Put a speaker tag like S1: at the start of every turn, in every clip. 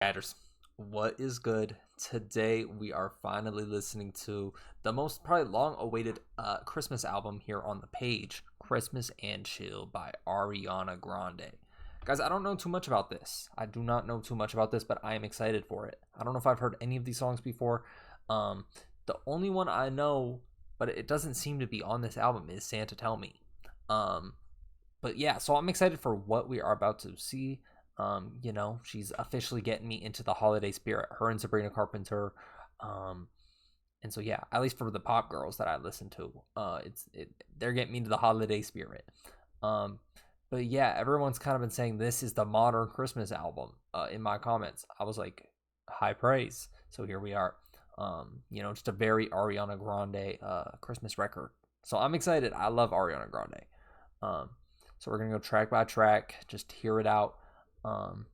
S1: Matters. What is good? Today we are finally listening to the most probably long awaited Christmas album here on the page, Christmas and Chill by Ariana Grande. Guys, I don't know too much about this. I do not know too much about this, but I am excited for it. I don't know if I've heard any of these songs before. The only one I know, but it doesn't seem to be on this album, is Santa Tell Me. But yeah, so I'm excited for what we are about to see. She's officially getting me into the holiday spirit, her and Sabrina Carpenter. And so yeah, at least for the pop girls that I listen to, they're getting me into the holiday spirit. But yeah, everyone's kind of been saying this is the modern Christmas album. In my comments, I was like, high praise. So here we are. Just a very Ariana Grande Christmas record. So I'm excited. I love Ariana Grande. So we're gonna go track by track, just hear it out. And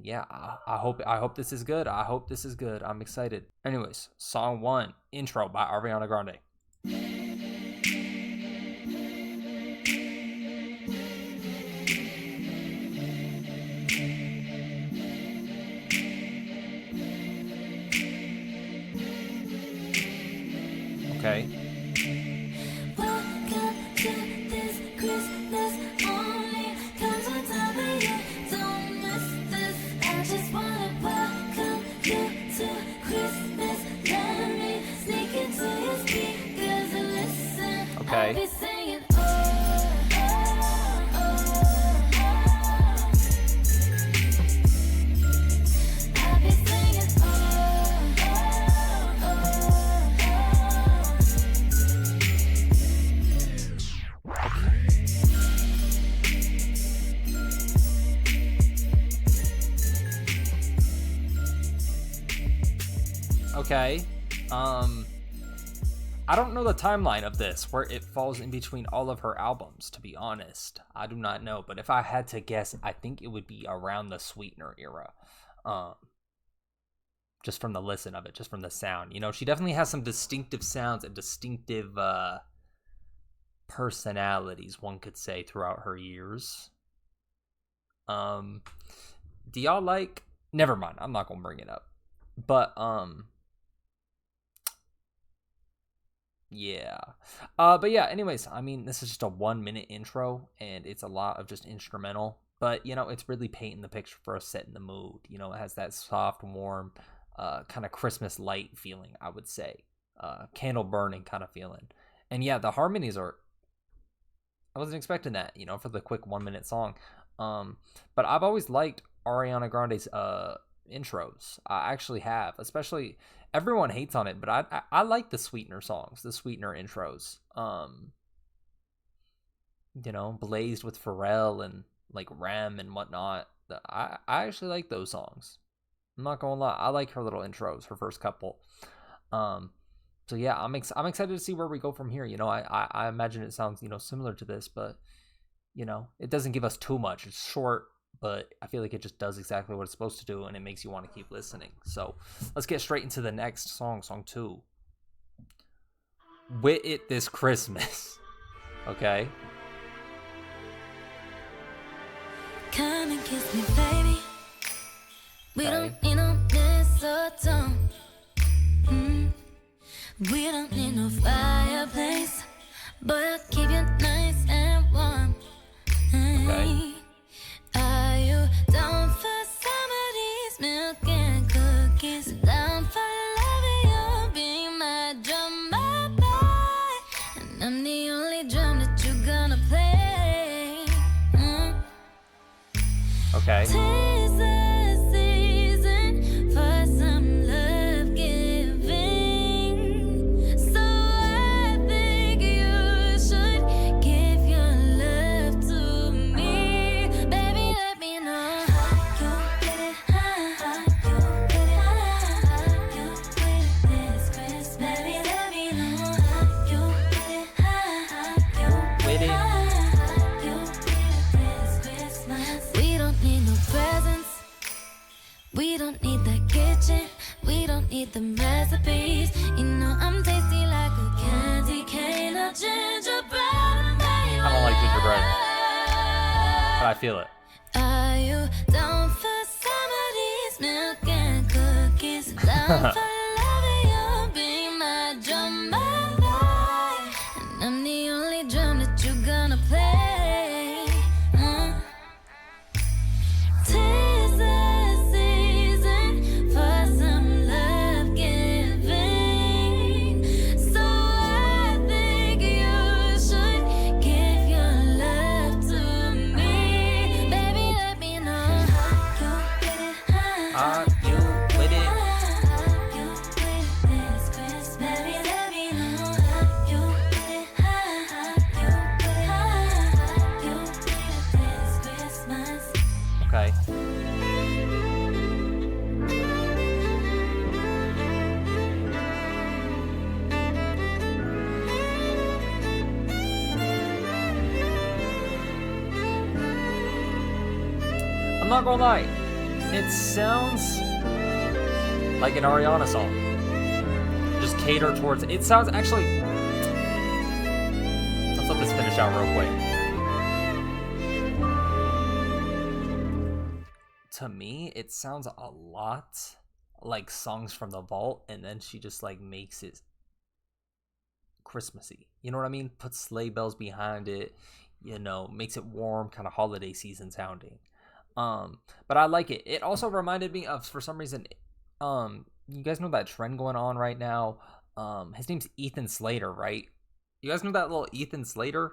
S1: yeah, I hope this is good. I hope this is good. I'm excited. Anyways, song 1, Intro by Ariana Grande. Okay.
S2: Welcome to this Christmas only. Comes on time of year. Don't miss this. I just wanna welcome you to Christmas. Let me sneak into your speakers and listen.
S1: Okay.
S2: I'll be singing. I'll be singing.
S1: Okay. I don't know the timeline of this, where it falls in between all of her albums, to be honest. I do not know, but if I had to guess, I think it would be around the Sweetener era. Just from the listen of it, just from the sound. She definitely has some distinctive sounds and distinctive personalities, one could say, throughout her years. Do y'all like... Never mind, I'm not gonna bring it up. But, yeah. But yeah, anyways, I mean, this is just a 1-minute intro, and it's a lot of just instrumental. But, it's really painting the picture for us, setting the mood. It has that soft, warm, kind of Christmas light feeling, I would say. Candle burning kind of feeling. And yeah, the harmonies are... I wasn't expecting that, for the quick 1-minute song. But I've always liked Ariana Grande's intros. I actually have, especially everyone hates on it, but I like the Sweetener songs, the Sweetener intros. Blazed with Pharrell and like Rem and whatnot. I actually like those songs. I'm not gonna lie, I like her little intros, her first couple. So yeah, I'm excited to see where we go from here. I imagine it sounds similar to this, but it doesn't give us too much. It's short, but I feel like it just does exactly what it's supposed to do, and it makes you want to keep listening. So let's get straight into the next song, song 2. With It This Christmas. Okay.
S2: Come and kiss me, baby. We
S1: Okay.
S2: don't need no mistletoe. We don't need no fireplace, but I'll keep you nice and warm.
S1: Okay.
S2: Are you down for some of these milk and cookies? Down for loving you, be my drummer boy, and I'm the only drum that you're gonna play.
S1: Okay.
S2: 'Tis the season for some love giving, so I think you should give your love to me. Baby, let me know how you get it, how you get it, how you with it this Christmas. Baby, let me know how you get it, how you
S1: With it.
S2: how you with it this Christmas. We don't need no presents. We don't need that kitchen. We don't need the recipes. I'm tasty like a candy cane of gingerbread.
S1: I don't like gingerbread, but I feel it.
S2: Are you down for some of these milk I'm for loving you, be my drum boy. And I'm the only drum that you're gonna play. Tis the season for some love giving. So I think you should give your love to me. Baby, let me know how you get it, how
S1: You with it.
S2: you with it this Christmas. Baby, let me know how you get it, how you with it this Christmas.
S1: Okay. I'm not gonna lie, it sounds like an Ariana song. Just cater towards it. Sounds actually. Let's let this finish out real quick. To me, it sounds a lot like songs from the vault, and then she just like makes it Christmassy. You know what I mean? Puts sleigh bells behind it, makes it warm, kind of holiday season sounding. But I like it. It also reminded me of, for some reason, you guys know that trend going on right now. His name's Ethan Slater, right? You guys know that little Ethan Slater,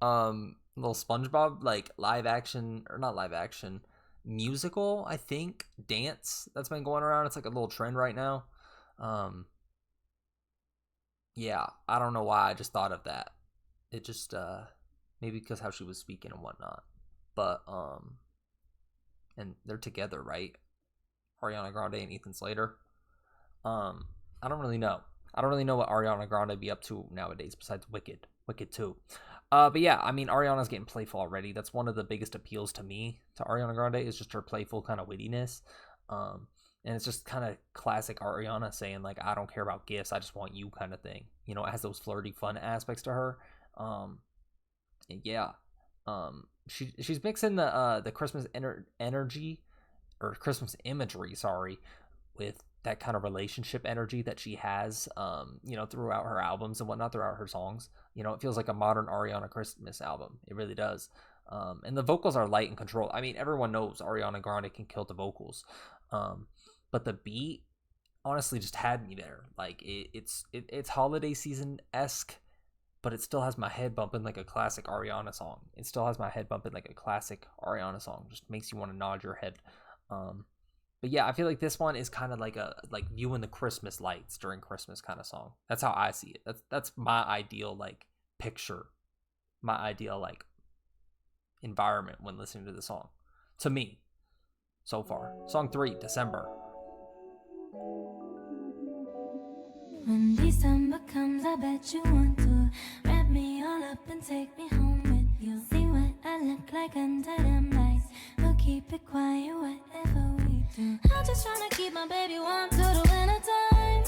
S1: little SpongeBob, like live action, or not live action, musical, I think, dance that's been going around. It's like a little trend right now. Yeah, I don't know why I just thought of that. It just maybe because how she was speaking and whatnot. But and they're together, right? Ariana Grande and Ethan Slater. I don't really know. I don't really know what Ariana Grande be up to nowadays besides Wicked 2. But yeah, I mean, Ariana's getting playful already. That's one of the biggest appeals to me to Ariana Grande, is just her playful kind of wittiness. And it's just kind of classic Ariana saying, like, I don't care about gifts, I just want you kind of thing. It has those flirty, fun aspects to her. Yeah. She's mixing the Christmas energy, or Christmas imagery, sorry, with that kind of relationship energy that she has, throughout her albums and whatnot, throughout her songs. It feels like a modern Ariana Christmas album. It really does. And the vocals are light and controlled. I mean, everyone knows Ariana Grande can kill the vocals. But the beat honestly just had me there. Like it's holiday season-esque, but it still has my head bumping like a classic Ariana song. It still has my head bumping like a classic Ariana song. Just makes you want to nod your head. But yeah, I feel like this one is kind of like like viewing the Christmas lights during Christmas kind of song. That's how I see it. That's my ideal like picture, my ideal like environment when listening to the song. To me, so far. Song 3, December.
S2: When December comes, I bet you want to wrap me all up and take me home with you. See what I look like under them lights. We'll keep it quiet, whatever we do. I'm just trying to keep my baby warm through the winter time.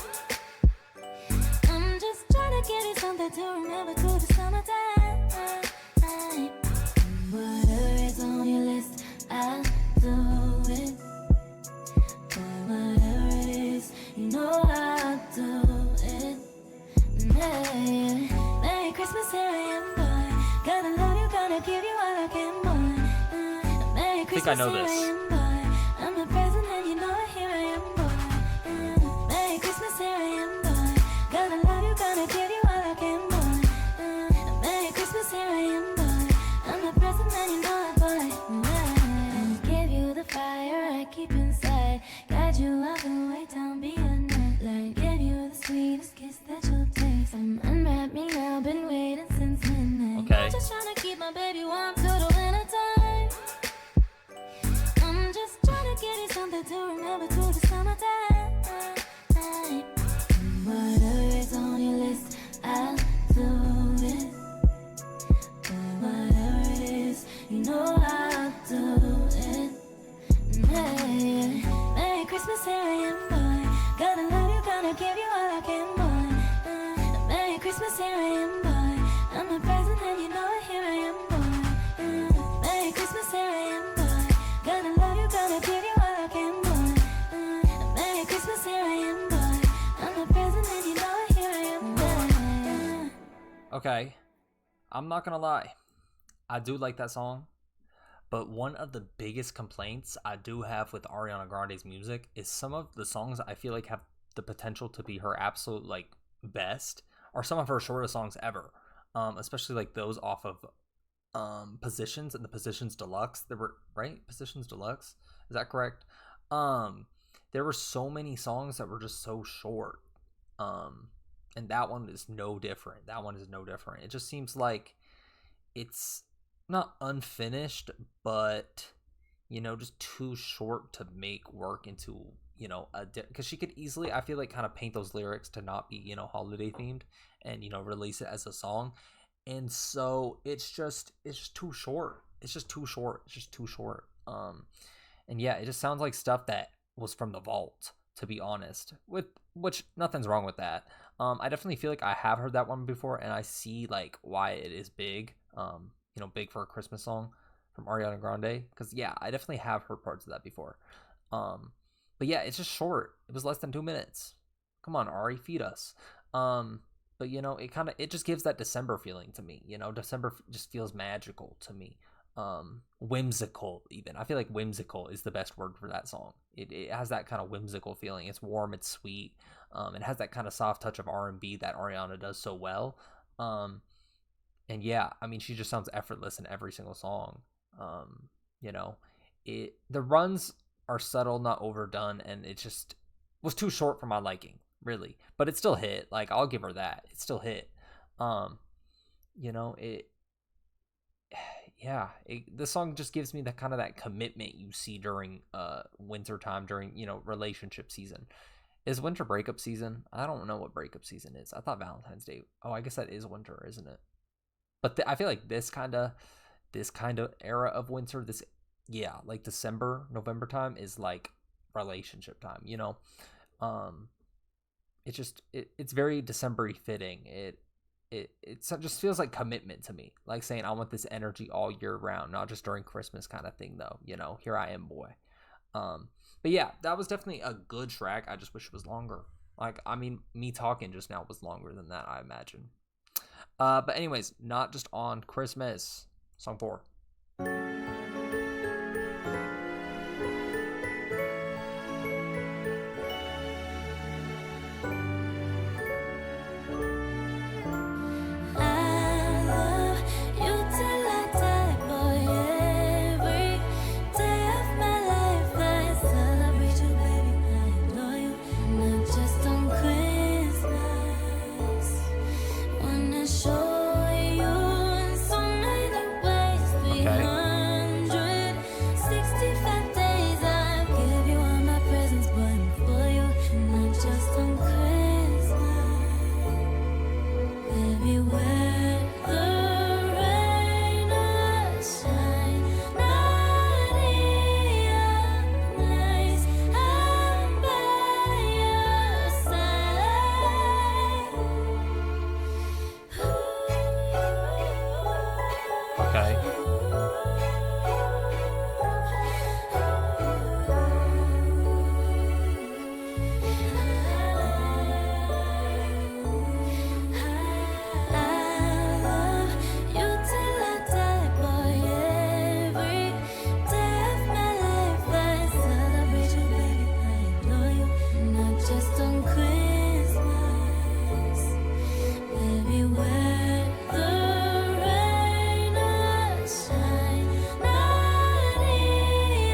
S2: I'm just trying to get you something to remember through the summertime. Whatever is on your list, I'll do it. But whatever it is, I'll do it. Merry Christmas, here I am, boy. Gonna love you, gonna give you all I can, boy. Merry Christmas,
S1: I know this.
S2: Here I am, boy. I'm the present and here I am, boy. Merry Christmas, here I am, boy. Gonna love you, gonna give you all I can, boy. Merry Christmas, here I am, boy. I'm the present and it, boy. I'll give you the fire I keep inside. Guide you all the way down, be a night light. Give you the sweetest kiss that you'll taste. Unwrap me now, been waiting since midnight.
S1: Okay.
S2: I'm just trying to keep my baby warm through the winter time. I'm just trying to get you something to remember through the summertime. Whatever is on your list, I'll do it. But whatever it is, I'll do it. Merry Christmas, here I am, boy. Gonna love you, gonna give you all I can, boy. Merry Christmas, here I am, boy. I'm the present and here I am, boy. Merry Christmas, here I am, boy. Gonna love you, gonna give you all I can, boy. Merry Christmas, here I am,
S1: Okay, I'm not gonna lie. I do like that song, but one of the biggest complaints I do have with Ariana Grande's music is some of the songs I feel like have the potential to be her absolute like best, or some of her shortest songs ever. Especially like those off of Positions and the Positions Deluxe. There were right Positions Deluxe. Is that correct? Um, there were so many songs that were just so short. Um, and that one is no different. That one is no different. It just seems like it's not unfinished, but just too short to make work into because she could easily, I feel like, kind of paint those lyrics to not be holiday themed and release it as a song, and so it's just too short. It's just too short. And yeah, it just sounds like stuff that was from the vault, to be honest, with which nothing's wrong with that. I definitely feel like I have heard that one before, and I see like why it is big. Big for a Christmas song from Ariana Grande, because yeah, I definitely have heard parts of that before. Um, but yeah, it's just short. It was less than 2 minutes. Come on, Ari, feed us. Um, but it just gives that December feeling to me. December just feels magical to me. Whimsical even. I feel like whimsical is the best word for that song. It has that kind of whimsical feeling. It's warm, it's sweet. It has that kind of soft touch of R&B that Ariana does so well. And yeah, I mean, she just sounds effortless in every single song. Um, you know, the runs are subtle, not overdone, and it just was too short for my liking, really. But it still hit. Like, I'll give her that. It still hit. Um, it yeah, the song just gives me that kind of that commitment you see during winter time, during relationship season. Is winter breakup season? I don't know what breakup season is. I thought Valentine's Day. Oh, I guess that is winter, isn't it? But I feel like this kind of era of winter, this yeah, like December, November time is like relationship time. Um, it's very December fitting. It just feels like commitment to me, like saying I want this energy all year round, not just during Christmas kind of thing though. Here I am, boy. Um, but yeah, that was definitely a good track. I just wish it was longer. Like, I mean, me talking just now was longer than that, I imagine. But anyways, not just on Christmas. Song 4.
S2: I love you till I die, boy. Every day of my life, I celebrate you, baby. I adore you, not just on Christmas. Wanna show you in so many ways.
S1: Okay.
S2: 365 days, I give you all my presents, but I'm for you, not just on Christmas. Baby, whether rain or shine, naughty or nice, I'm by your side.
S1: Okay.
S2: I love you till I die, boy. Every day of my life, I celebrate you, baby. I adore you, not just on Christmas. Baby, whether rain or shine, naughty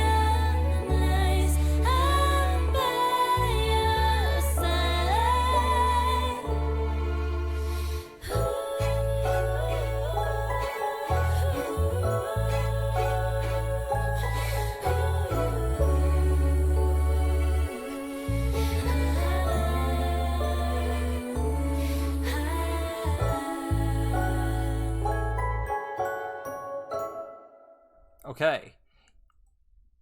S2: or nice, I'm by your side.
S1: Okay.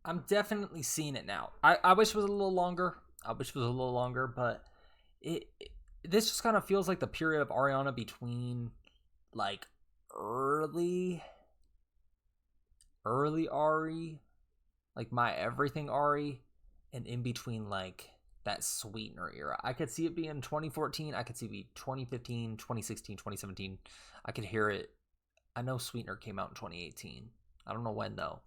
S1: I'm definitely seeing it now. I wish it was a little longer. But this just kind of feels like the period of Ariana between like early Ari, like My Everything Ari, and in between like that Sweetener era. I could see it being 2014. I could see it be 2015, 2016, 2017. I could hear it. I know Sweetener came out in 2018. I don't know when though.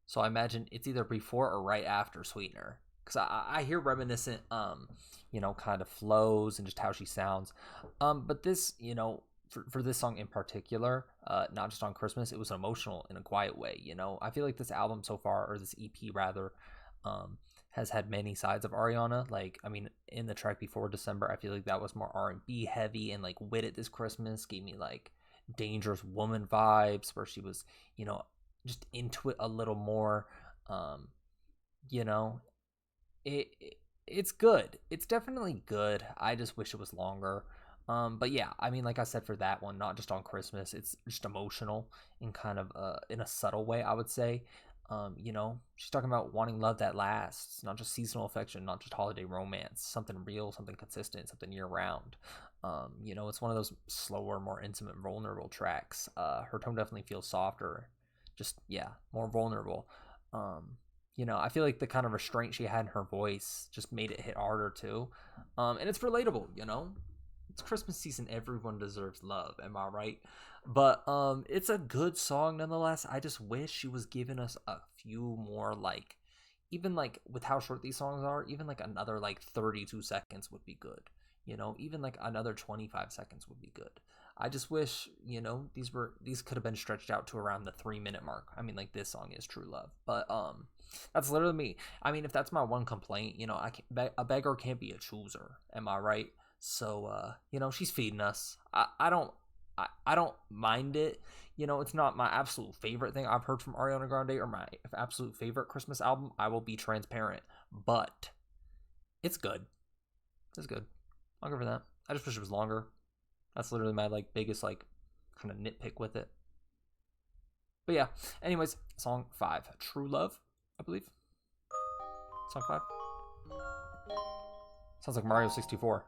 S1: So I imagine it's either before or right after Sweetener. Because I hear reminiscent, kind of flows and just how she sounds. But this, for this song in particular, not just on Christmas, it was emotional in a quiet way. I feel like this album so far, or this EP rather, has had many sides of Ariana. Like, I mean, in the track before December, I feel like that was more R&B heavy, and like Wit It This Christmas gave me like Dangerous Woman vibes, where she was, just into it a little more. You know, it's good. It's definitely good. I just wish it was longer. But yeah, I mean, like I said, for that one, not just on Christmas, it's just emotional in kind of in a subtle way, I would say. She's talking about wanting love that lasts, not just seasonal affection, not just holiday romance, something real, something consistent, something year round. It's one of those slower, more intimate, vulnerable tracks. Her tone definitely feels softer, just, yeah, more vulnerable. I feel like the kind of restraint she had in her voice just made it hit harder too. And it's relatable, It's Christmas season, everyone deserves love, am I right? But it's a good song nonetheless. I just wish she was giving us a few more, like, even like with how short these songs are, even like another like 32 seconds would be good. Even like another 25 seconds would be good. I just wish, these could have been stretched out to around the 3-minute mark. I mean, like, this song is True Love, but that's literally me. I mean, if that's my one complaint, a beggar can't be a chooser, am I right? So she's feeding us. I don't mind it. It's not my absolute favorite thing I've heard from Ariana Grande or my absolute favorite Christmas album. I will be transparent, but it's good. It's good. I'll give her that. I just wish it was longer. That's literally my like biggest like kind of nitpick with it. But yeah, anyways, song 5, True Love, I believe. Song 5. Sounds like Mario 64.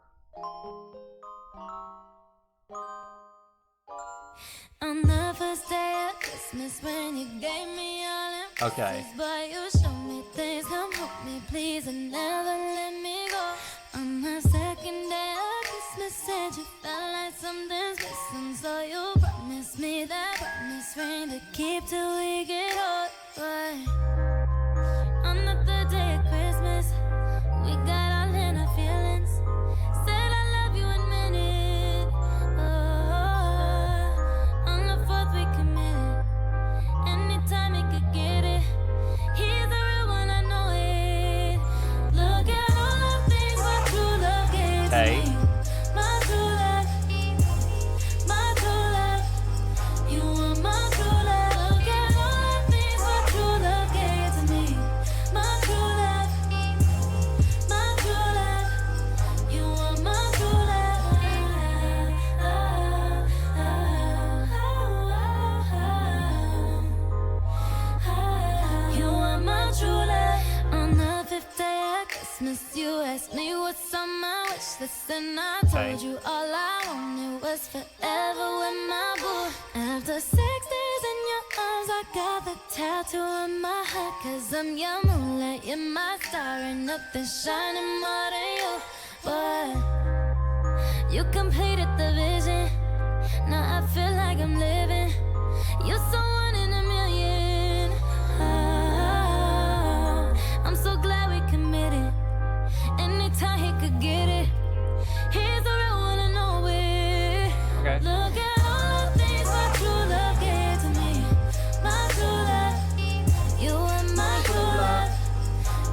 S2: On the first day of Christmas when you gave me all them
S1: Okay.
S2: kisses, but you showed me things, come hold me please and never let me go. On the second day of Christmas said you felt like something's missing, so you promised me that promise ring to keep till we get old. But on the third day of Christmas we got all in our feelings, said I love you and meant it. On the fourth we committed, anytime he could get it. He's the real one, I know it. Look at all the things my true love gave to me. My true love, my true love. You are my true love. Look at all the things my true love gave to me. My true love, my true love. You are my true love. You are my true love. On the fifth day of Christmas, you asked me what's on my wish list, and I told you all I wanted was forever with my boo. After 6 days in your arms, I got the tattoo on my heart, 'cause I'm your moonlight, you're my star, and nothing's shining more than you. But you completed the vision, now I feel like I'm living. You're someone in a million. I'm so glad we committed. Anytime he could get it, he's the real one, I know it.
S1: Okay.
S2: Look at all the things my true love gave to me. My true love, you are my true love.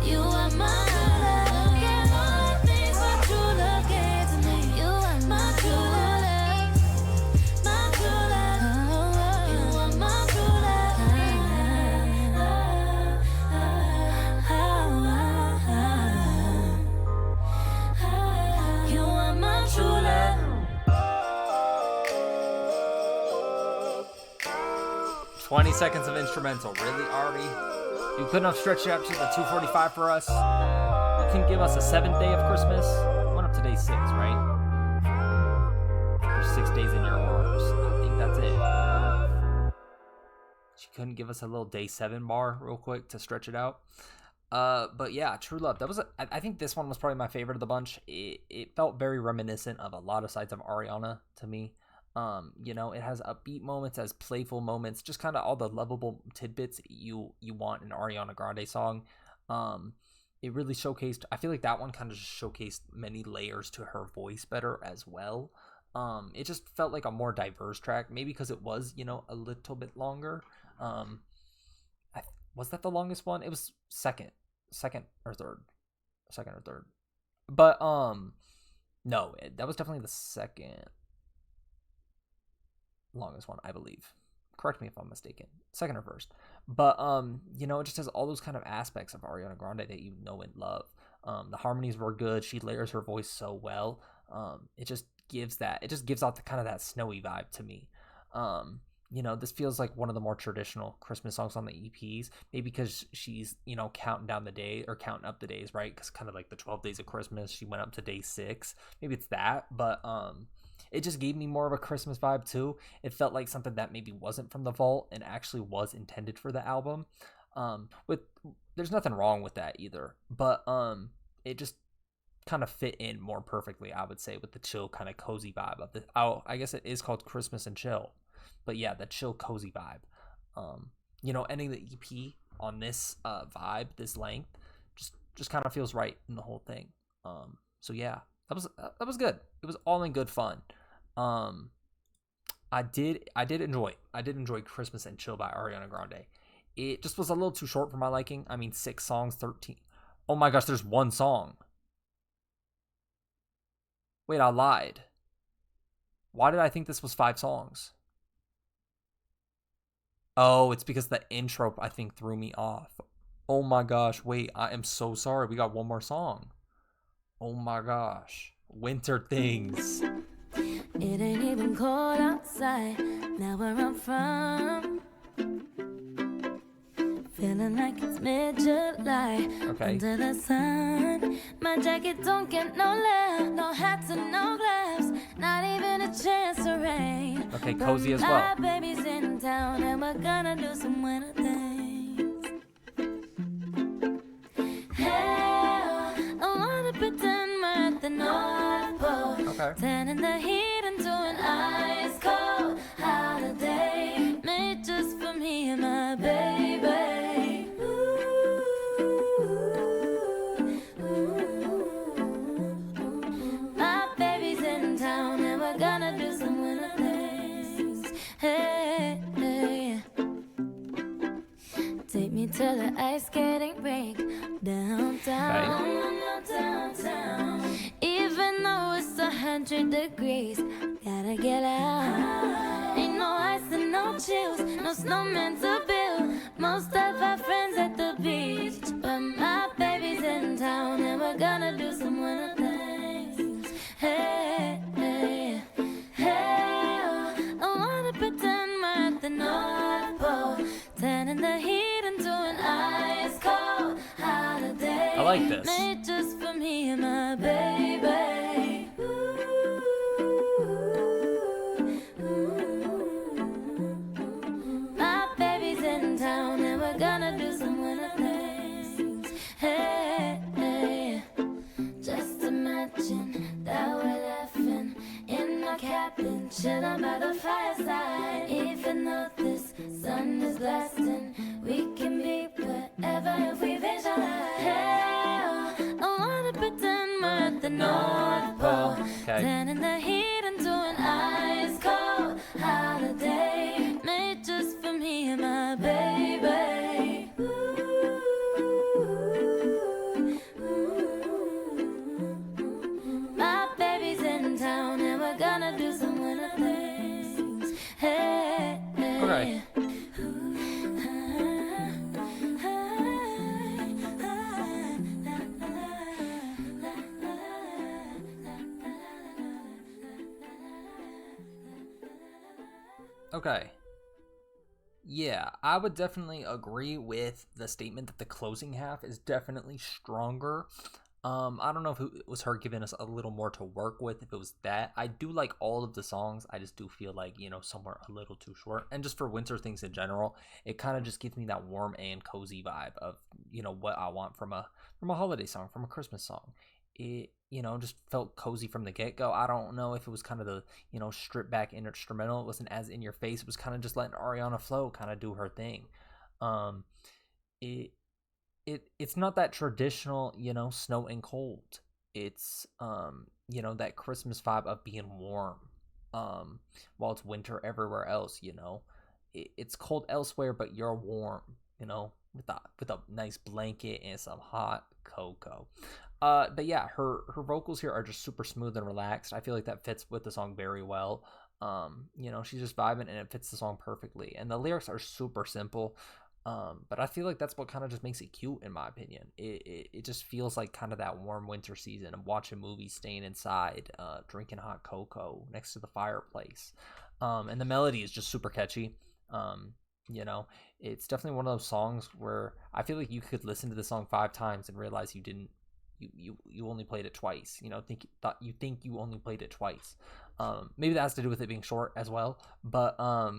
S2: You are my true love. Look at all the things my true love gave to me. You are my true love. My true love. You are my true love. You are my true love.
S1: 20 seconds of instrumental. Really, Ari? You couldn't have stretched it out to the 2:45 for us? You couldn't give us a 7th day of Christmas? We went up to day 6, right? There's 6 days in your orders. I think that's it. She couldn't give us a little day 7 bar real quick to stretch it out. But yeah, True Love. That was I think this one was probably my favorite of the bunch. It felt very reminiscent of a lot of sides of Ariana to me. It has upbeat moments, has playful moments, just kind of all the lovable tidbits you want in an Ariana Grande song. Um, it really showcased. I feel like that one kind of just showcased many layers to her voice better as well. It just felt like a more diverse track, maybe because it was a little bit longer. Um, was that the longest one? It was second or third, second or third. But no, that was definitely the second longest one, I believe. Correct me if I'm mistaken. Second or first. But it just has all those kind of aspects of Ariana Grande that you know and love. The harmonies were good. She layers her voice so well. It just gives out the kind of that snowy vibe to me. This feels like one of the more traditional Christmas songs on the EPs. Maybe because she's, counting down the day or counting up the days, right? Because kind of like the 12 days of Christmas, she went up to day 6. Maybe it's that, but it just gave me more of a Christmas vibe too. It felt like something that maybe wasn't from the vault and actually was intended for the album. With there's nothing wrong with that either, but it just kind of fit in more perfectly, I would say, with the chill kind of cozy vibe of the. Oh, I guess it is called Christmas and Chill, but yeah, the chill cozy vibe. Ending the EP on this vibe, this length, just kind of feels right in the whole thing. So yeah, that was good. It was all in good fun. I did enjoy Christmas and Chill by Ariana Grande. It just was a little too short for my liking. I mean, 6 songs, 13. Oh my gosh, there's one song. Wait, I lied. Why did I think this was 5 songs? Oh, it's because the intro, I think, threw me off. Oh my gosh, wait, I am so sorry. We got one more song. Oh my gosh. Winter Things.
S2: It ain't even cold outside, now where I'm from. Feeling like it's mid-July,
S1: Okay.
S2: under the sun. My jacket don't get no love, no hats and no gloves, not even a chance to rain.
S1: Okay, cozy as well.
S2: My baby's in town and we're gonna do some winter things. Hell, I wanna pretend we're at the North Pole.
S1: Okay.
S2: Turn in the heat into an ice cold holiday, made just for me and my baby. My baby's in town and we're gonna do some winter things. Hey, hey. Take me to the ice skating rink downtown. Even though it's 100 degrees, gotta get out. Ain't no ice and no chills, no snowman to build. Most of our friends at the beach, but my baby's in town and we're gonna do some winter things. Hey, hey, hey, oh, I wanna pretend we're at the North Pole, turning the heat into an ice cold holiday.
S1: I like this.
S2: Made just for me and my baby. My baby's in town and we're gonna do some winter things. Hey, hey. Just imagine that we're laughing in our cabin, chilling by the fireside. Even though this sun is blasting, we can be whatever if we visualize. Hey, oh, I wanna pretend we're at the North Pole,
S1: Okay.
S2: turning the heat into an ice cold holiday, made just for me and my baby. My baby's in town and we're gonna do some winter things. Hey, hey.
S1: Okay. Okay. Yeah, I would definitely agree with the statement that the closing half is definitely stronger. I don't know if it was her giving us a little more to work with. If it was that, I do like all of the songs. I just do feel like somewhere a little too short. And just for winter things in general, it kind of just gives me that warm and cozy vibe of what I want from a holiday song, from a Christmas song. It just felt cozy from the get go. I don't know if it was kind of the stripped back instrumental. It wasn't as in your face. It was kind of just letting Ariana flow, kind of do her thing. Um, it it's not that traditional, snow and cold. It's that Christmas vibe of being warm. While it's winter everywhere else, it's cold elsewhere, but you're warm, with a nice blanket and some hot cocoa. But yeah, her vocals here are just super smooth and relaxed. I feel like that fits with the song very well. She's just vibing and it fits the song perfectly. And the lyrics are super simple. But I feel like that's what kind of just makes it cute, in my opinion. It just feels like kind of that warm winter season of watching movies, staying inside, drinking hot cocoa next to the fireplace. And the melody is just super catchy. You know, it's definitely one of those songs where I feel like you could listen to the song 5 times and realize you didn't. You only played it twice. You think you only played it twice. Maybe that has to do with it being short as well. But I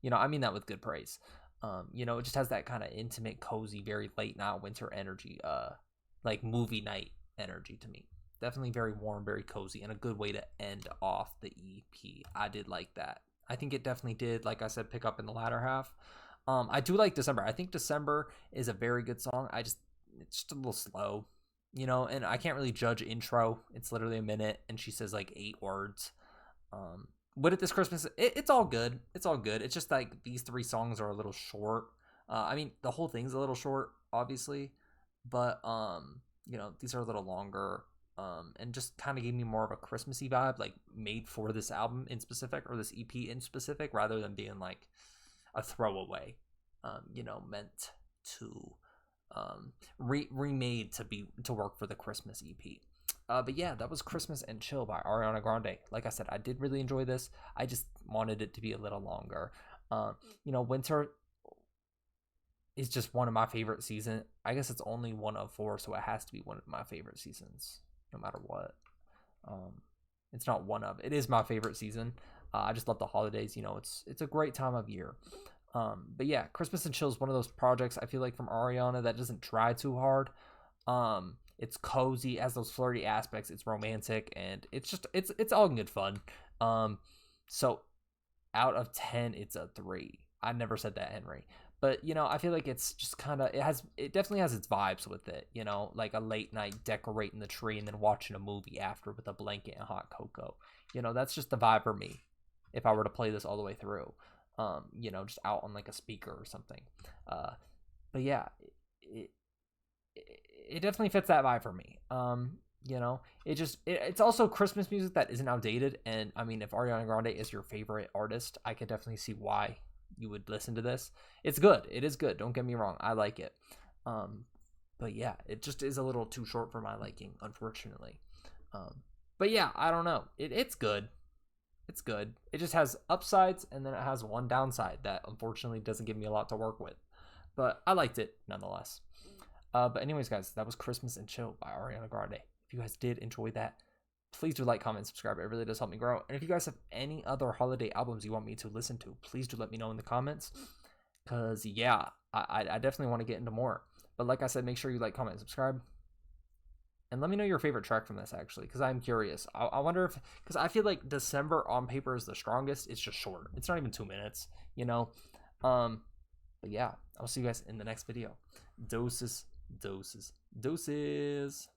S1: mean that with good praise. It just has that kind of intimate, cozy, very late night winter energy, like movie night energy to me. Definitely very warm, very cozy, and a good way to end off the EP. I did like that. I think it definitely did, like I said, pick up in the latter half. I do like December. I think December is a very good song. It's just a little slow, and I can't really judge intro. It's literally a minute, and she says like 8 words. But at this Christmas, it's all good. It's all good. It's just like these 3 songs are a little short. I mean, the whole thing's a little short, obviously, but these are a little longer. And just kind of gave me more of a Christmassy vibe, like made for this album in specific or this EP in specific, rather than being like a throwaway. Meant to remade to work for the Christmas EP. But yeah, that was Christmas and Chill by Ariana Grande. Like I said, I did really enjoy this. I just wanted it to be a little longer. Winter is just one of my favorite seasons. I guess it's only one of 4, so it has to be one of my favorite seasons, no matter what. It's not one of. It is my favorite season. I just love the holidays. It's a great time of year. But yeah, Christmas and Chill is one of those projects I feel like from Ariana that doesn't try too hard. It's cozy, has those flirty aspects. It's romantic, and it's all good fun. So out of 10, it's a 3. I never said that, Henry. But I feel like it's just kind of it definitely has its vibes with it. Like a late night decorating the tree and then watching a movie after with a blanket and hot cocoa. That's just the vibe for me. If I were to play this all the way through, just out on like a speaker or something. But yeah, it definitely fits that vibe for me. It's also Christmas music that isn't outdated. And I mean, if Ariana Grande is your favorite artist, I could definitely see why you would listen to this. It's good. It is good. Don't get me wrong. I like it. But yeah, it just is a little too short for my liking, unfortunately. But yeah, I don't know. It's good. It's good. It just has upsides, and then it has one downside that unfortunately doesn't give me a lot to work with. But I liked it nonetheless. But anyways, guys, that was Christmas and Chill by Ariana Grande. If you guys did enjoy that, please do like, comment, subscribe. It really does help me grow. And if you guys have any other holiday albums you want me to listen to, please do let me know in the comments. Because, yeah, I definitely want to get into more. But like I said, make sure you like, comment, and subscribe. And let me know your favorite track from this, actually, because I'm curious. I wonder if, because I feel like December on paper is the strongest. It's just short. It's not even 2 minutes, But yeah, I'll see you guys in the next video. Doses, doses, doses.